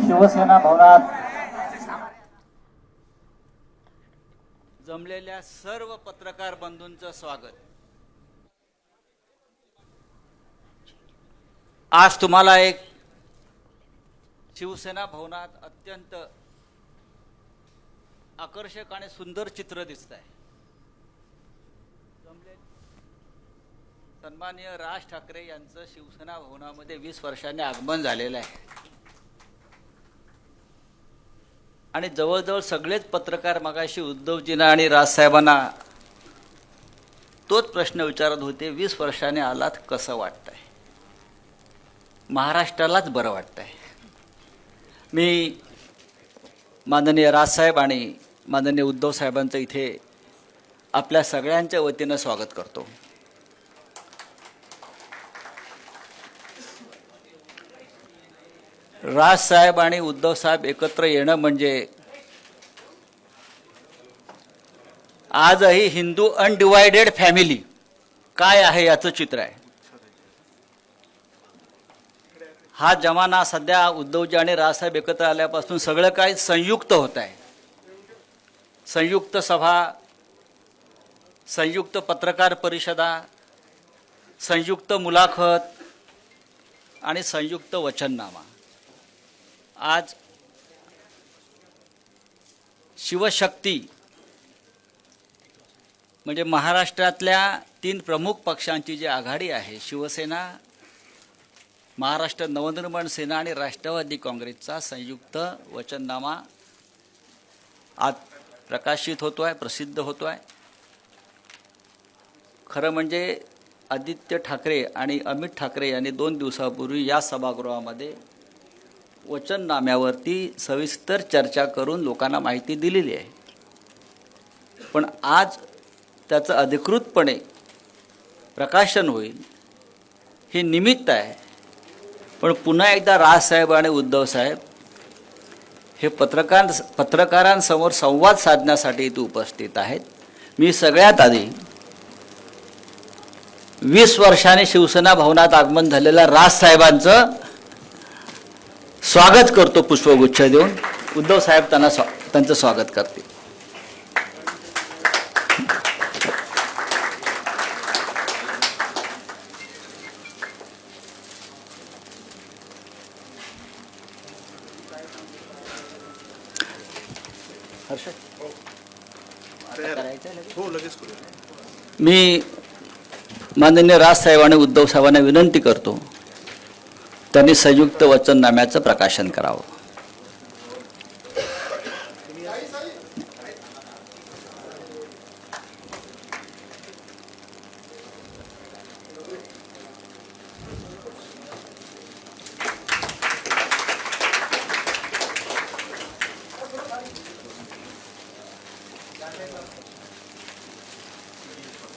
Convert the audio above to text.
शिवसेना भवनात जमलेल्या सर्व पत्रकार बंधूंचं स्वागत। आज तुम्हाला एक शिवसेना भवनात अत्यंत आकर्षक आणि सुंदर चित्र दिसत आहे। सन्माननीय राज ठाकरे यांचं शिवसेना भवनामध्ये 20 वर्षांनी आगमन झालेलं आहे आणि जवळजवळ सगळेच पत्रकार मगाशी उद्धवजींना आणि राजसाहेबांना तोच प्रश्न विचारत होते, 20 वर्षांनी आलात कसं वाटतंय? महाराष्ट्रालाच बरं वाटतंय। मी माननीय राजसाहेब आणि माननीय उद्धव साहेबांचं इथे आपल्या सगळ्यांच्या वतीनं स्वागत करतो। राजसाहेब आणि उद्धव साहेब एकत्र येणं म्हणजे आजही हिंदू अनडिवायडेड फॅमिली काय आहे याचं चित्र आहे। हा जमाना सध्या उद्धवजी आणि राजसाहेब एकत्र आल्यापासून सगळं काही संयुक्त होत आहे। संयुक्त सभा, संयुक्त पत्रकार परिषदा, संयुक्त मुलाखत आणि संयुक्त वचननामा। आज शिवशक्ती म्हणजे महाराष्ट्रातल्या 3 प्रमुख पक्षांची जी आघाडी आहे, शिवसेना, महाराष्ट्र नवनिर्माण सेना आणि राष्ट्रवादी काँग्रेसचा संयुक्त वचननामा आज प्रकाशित होतोय, प्रसिद्ध होतोय। खरं म्हणजे आदित्य ठाकरे आणि अमित ठाकरे यांनी 2 दिवसापूर्वी या सभागृहामध्ये वचननाम्यावरती सविस्तर चर्चा करून लोकांना माहिती दिलेली आहे, पण आज त्याचं अधिकृतपणे प्रकाशन होईल हे निमित्त आहे। पण पुन्हा एकदा राजसाहेब आणि उद्धव साहेब हे पत्रकारांसमोर संवाद साधण्यासाठी इथे उपस्थित आहेत। मी सगळ्यात आधी 20 वर्षांनी शिवसेना भवनात आगमन झालेल्या राजसाहेबांचं स्वागत करतो पुष्पगुच्छ देऊन। उद्धव साहेब त्यांचं स्वागत करतील। मी माननीय राजसाहेब आणि उद्धव साहेबांना विनंती करतो त्यांनी संयुक्त वचननाम्याचं प्रकाशन करावं।